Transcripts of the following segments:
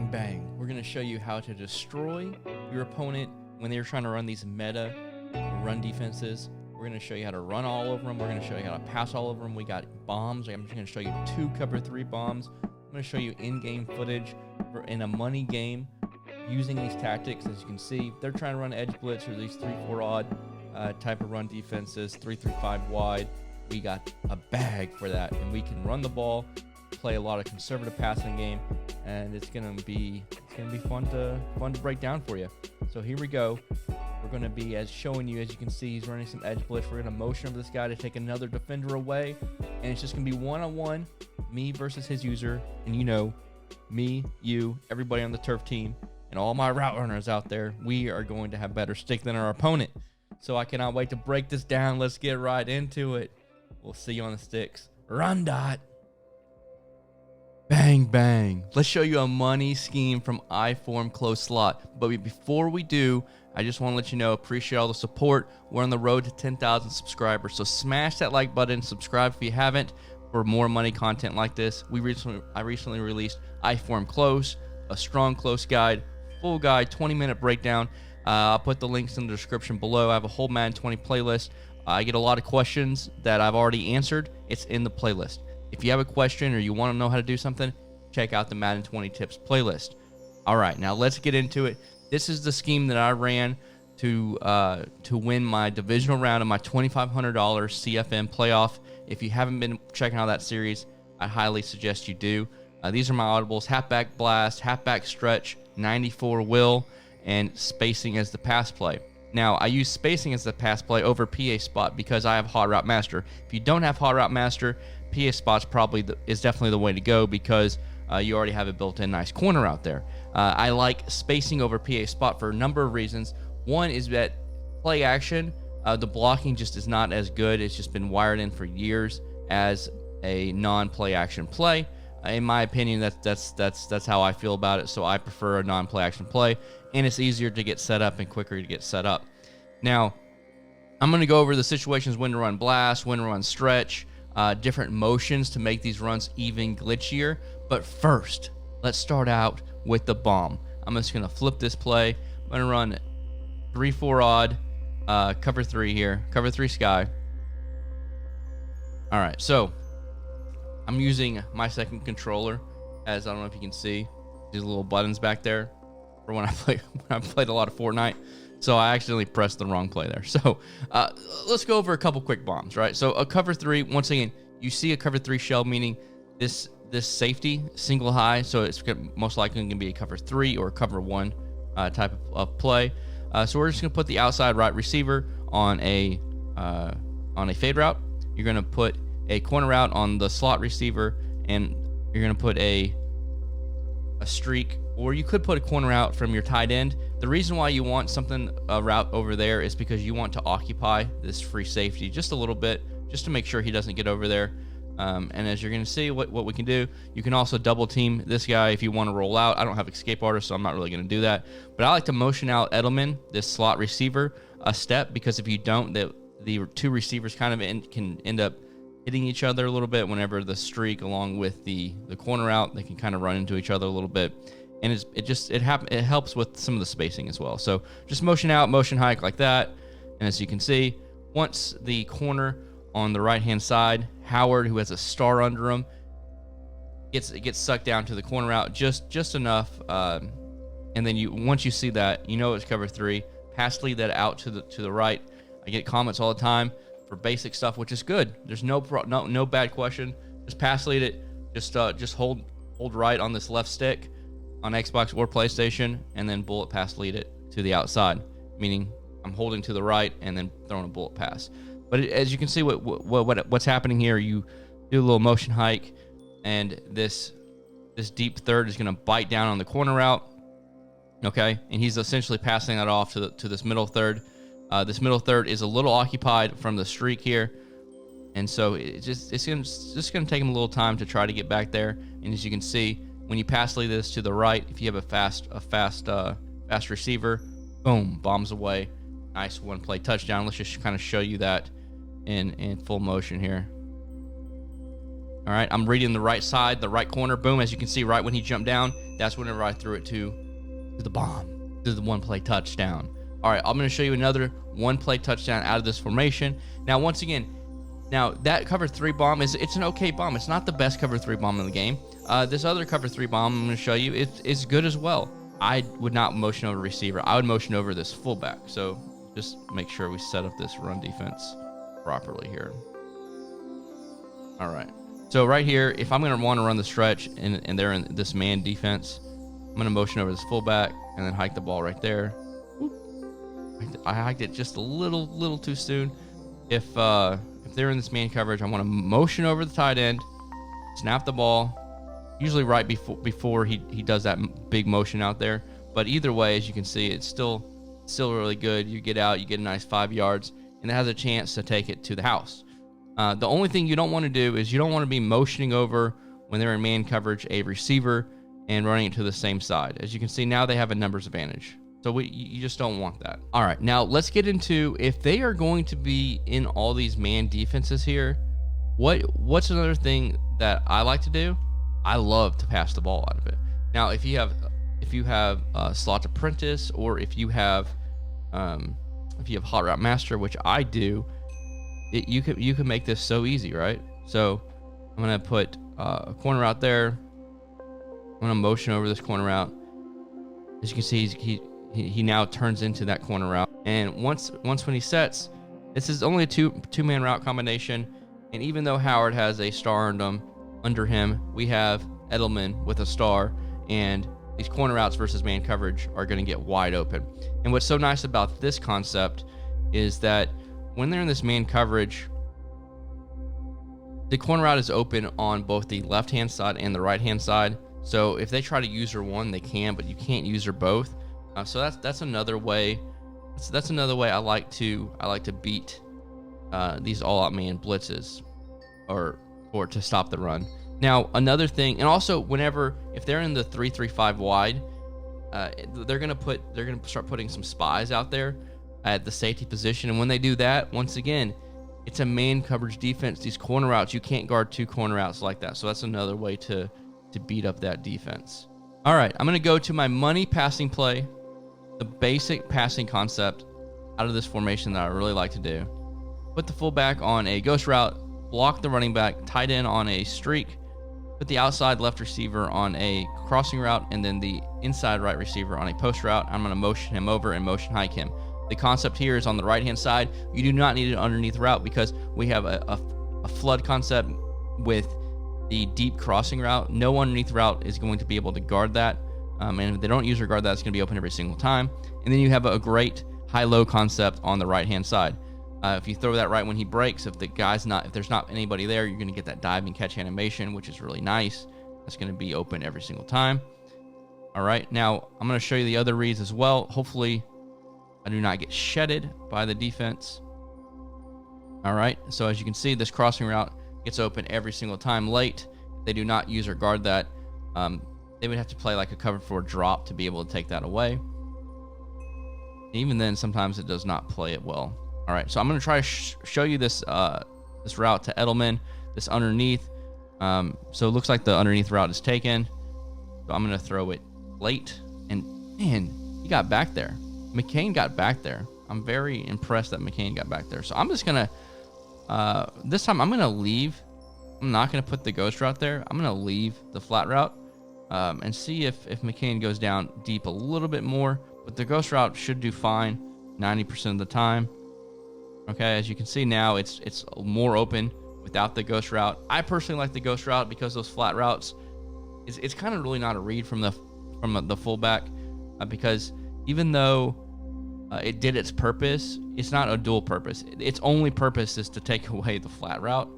Bang, bang. We're going to show you how to destroy your opponent when they're trying to run these meta run defenses. We're going to show you how to run all over them. We're going to show you how to pass all over them. We got bombs. I'm just going to show you 2 cover 3 bombs. I'm going to show you in-game footage in a money game using these tactics. As you can see, they're trying to run edge blitz or these 3-4 odd type of run defenses, 3-3-5 wide. We got a bag for that, and we can run the ball, play a lot of conservative passing game, and it's gonna be fun to break down for you. So here we go. We're gonna be showing you, as you can see, he's running some edge blitz. We're gonna motion over this guy to take another defender away, and it's just gonna be one-on-one, me versus his user, and you know, me, you, everybody on the turf team, and all my route runners out there. We are going to have better stick than our opponent. So I cannot wait to break this down. Let's get right into it. We'll see you on the sticks. Run dot. Bang, bang. Let's show you a money scheme from Iform close slot. But before we do, I just want to let you know, appreciate all the support. We're on the road to 10,000 subscribers. So smash that like button, subscribe if you haven't, for more money content like this. I recently released Iform Close, a strong close guide, full guide, 20-minute breakdown. I'll put the links in the description below. I have a whole Madden 20 playlist. I get a lot of questions that I've already answered. It's in the playlist. If you have a question or you want to know how to do something, check out the Madden 20 tips playlist. All right, now let's get into it. This is the scheme that I ran to win my divisional round of my $2,500 CFM playoff. If you haven't been checking out that series, I highly suggest you do. These are my audibles: halfback blast, halfback stretch, 94 will, and spacing as the pass play. Now, I use spacing as the pass play over PA spot because I have Hot Route Master. If you don't have Hot Route Master, PA spot's is definitely the way to go because you already have a built-in nice corner out there. I like spacing over PA spot for a number of reasons. One is that play action, the blocking just is not as good. It's just been wired in for years as a non-play action play. In my opinion, that's how I feel about it. So I prefer a non-play action play, and it's easier to get set up and quicker to get set up. Now, I'm going to go over the situations: when to run blast, when to run stretch, different motions to make these runs even glitchier. But first, let's start out with the bomb. I'm just going to flip this play. I'm going to run 3-4 odd, cover 3 here, cover 3 sky. All right, so I'm using my second controller, as I don't know if you can see these little buttons back there for when I played a lot of Fortnite. So I accidentally pressed the wrong play there. So let's go over a couple quick bombs, right? So a cover 3, once again, you see a cover 3 shell, meaning this safety single high. So it's most likely going to be a cover 3 or a cover 1 type of play. So we're just going to put the outside right receiver on a fade route. You're going to put a corner route on the slot receiver, and you're going to put a streak, or you could put a corner out from your tight end. The reason why you want a route over there is because you want to occupy this free safety just a little bit, just to make sure he doesn't get over there. And as you're going to see, what we can do, you can also double team this guy if you want to roll out. I don't have escape artist, so I'm not really going to do that. But I like to motion out Edelman, this slot receiver, a step, because if you don't, the 2 receivers kind of can end up hitting each other a little bit whenever the streak along with the corner out, they can kind of run into each other a little bit. And it helps with some of the spacing as well. So just motion out, motion hike like that. And as you can see, once the corner on the right-hand side, Howard, who has a star under him, gets sucked down to the corner out just enough. And then once you see that, you know it's cover 3. Pass lead that out to the right. I get comments all the time for basic stuff, which is good. There's no bad question. Just pass lead it. Just hold right on this left stick on Xbox or PlayStation, and then bullet pass lead it to the outside, meaning I'm holding to the right and then throwing a bullet pass. But as you can see, what's happening here, you do a little motion hike, and this deep third is going to bite down on the corner route. Okay, and he's essentially passing that off to this middle third. This middle third is a little occupied from the streak here, and so it's just going to take him a little time to try to get back there. And as you can see, when you pass lead this to the right, if you have a fast receiver, boom, bombs away. Nice one play touchdown. Let's just kind of show you that in full motion here. All right, I'm reading the right side, the right corner. Boom, as you can see, right when he jumped down, That's whenever I threw it to the bomb, to the one play touchdown. All right, I'm going to show you another one play touchdown out of this formation. Now, once again, that cover 3 bomb it's an okay bomb. It's not the best cover 3 bomb in the game. This other cover 3 bomb I'm going to show you, it's good as well. I would not motion over receiver. I would motion over this fullback. So just make sure we set up this run defense properly here. All right. So right here, if I'm going to want to run the stretch and they're in this man defense, I'm going to motion over this fullback and then hike the ball right there. I hiked it just a little too soon. If they're in this man coverage, I want to motion over the tight end, snap the ball, usually right before he does that big motion out there. But either way, as you can see, it's still really good. You get out, you get a nice 5 yards, and it has a chance to take it to the house. The only thing you don't want to do is you don't want to be motioning over when they're in man coverage a receiver and running it to the same side. As you can see, now they have a numbers advantage. So you just don't want that. All right, now let's get into if they are going to be in all these man defenses here. What's another thing that I like to do? I love to pass the ball out of it. Now, if you have slot apprentice, or if you have hot route master, which I do, you can make this so easy, right? So I'm gonna put a corner out there. I'm gonna motion over this corner route. As you can see, he now turns into that corner route. And once when he sets, this is only a two-man route combination. And even though Howard has a star under him, we have Edelman with a star, and these corner routes versus man coverage are going to get wide open. And what's so nice about this concept is that when they're in this man coverage, the corner route is open on both the left-hand side and the right-hand side. So if they try to user one, they can, but you can't user both. So that's another way. That's another way I like to beat these all-out man blitzes, or to stop the run. Now another thing, and also if they're in the 3-3-5 wide, they're gonna start putting some spies out there at the safety position, and when they do that, once again, it's a man coverage defense. These corner routes, you can't guard 2 corner routes like that. So that's another way to beat up that defense. All right, I'm gonna go to my money passing play. The basic passing concept out of this formation that I really like to do. Put the fullback on a ghost route, block the running back, tight end on a streak, put the outside left receiver on a crossing route, and then the inside right receiver on a post route. I'm going to motion him over and motion hike him. The concept here is on the right-hand side. You do not need an underneath route because we have a flood concept with the deep crossing route. No underneath route is going to be able to guard that. And if they don't use or guard that, it's going to be open every single time. And then you have a great high-low concept on the right-hand side. If you throw that right when he breaks, if there's not anybody there, you're going to get that dive and catch animation, which is really nice. That's going to be open every single time. All right, now I'm going to show you the other reads as well. Hopefully, I do not get shedded by the defense. All right, so as you can see, this crossing route gets open every single time late. If they do not use or guard that, they would have to play like a cover 4 drop to be able to take that away. Even then, sometimes it does not play it well. All right, so I'm going to try to show you this route to Edelman, this underneath. So it looks like the underneath route is taken. So I'm going to throw it late. And, man, he got back there. McCain got back there. I'm very impressed that McCain got back there. So I'm just going to, this time I'm going to leave. I'm not going to put the ghost route there. I'm going to leave the flat route and see if McCain goes down deep a little bit more. But the ghost route should do fine 90% of the time. Okay, as you can see now, it's more open without the ghost route. I personally like the ghost route because those flat routes, it's kind of really not a read from the fullback because even though it did its purpose, it's not a dual purpose. Its only purpose is to take away the flat route,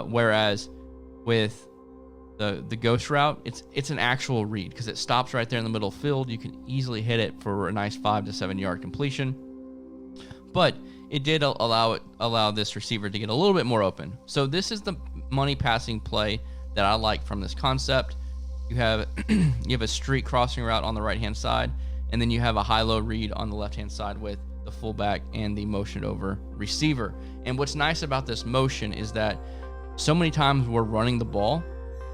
whereas with the ghost route, it's an actual read because it stops right there in the middle of the field. You can easily hit it for a nice 5 to 7 yard completion, but it did allow this receiver to get a little bit more open. So this is the money passing play that I like from this concept. You have a streak crossing route on the right hand side, and then you have a high-low read on the left-hand side with the fullback and the motion over receiver. And what's nice about this motion is that so many times we're running the ball,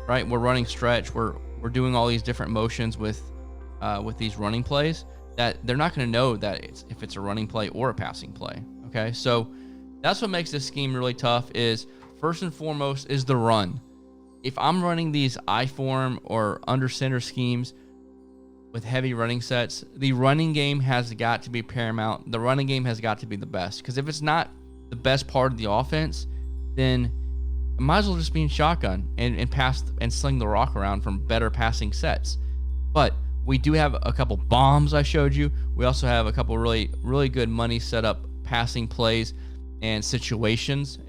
right? We're running stretch, we're we're doing all these different motions with these running plays, that they're not going to know that if it's a running play or a passing play. Okay, so that's what makes this scheme really tough. Is first and foremost is the run. If I'm running these I-form or under center schemes with heavy running sets, the running game has got to be paramount. The running game has got to be the best, because if it's not the best part of the offense, then it might as well just be in shotgun and pass and sling the rock around from better passing sets. But we do have a couple bombs I showed you. We also have a couple really good money set up passing plays and situations.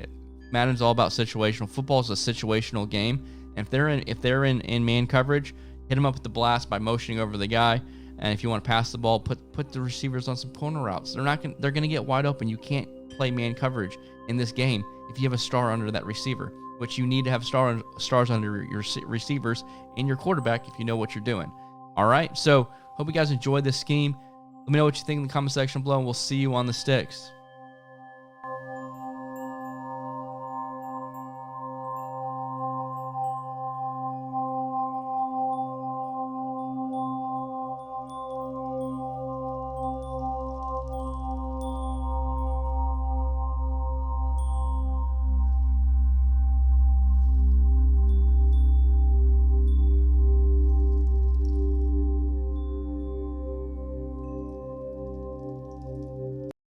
Madden's all about situational. Football is a situational game. And if they're in man coverage, hit them up with the blast by motioning over the guy. And if you want to pass the ball, put the receivers on some corner routes. They're gonna get wide open. You can't play man coverage in this game if you have a star under that receiver, which you need to have stars under your receivers and your quarterback if you know what you're doing. All right, so hope you guys enjoyed this scheme. Let me know what you think in the comment section below, and we'll see you on the sticks.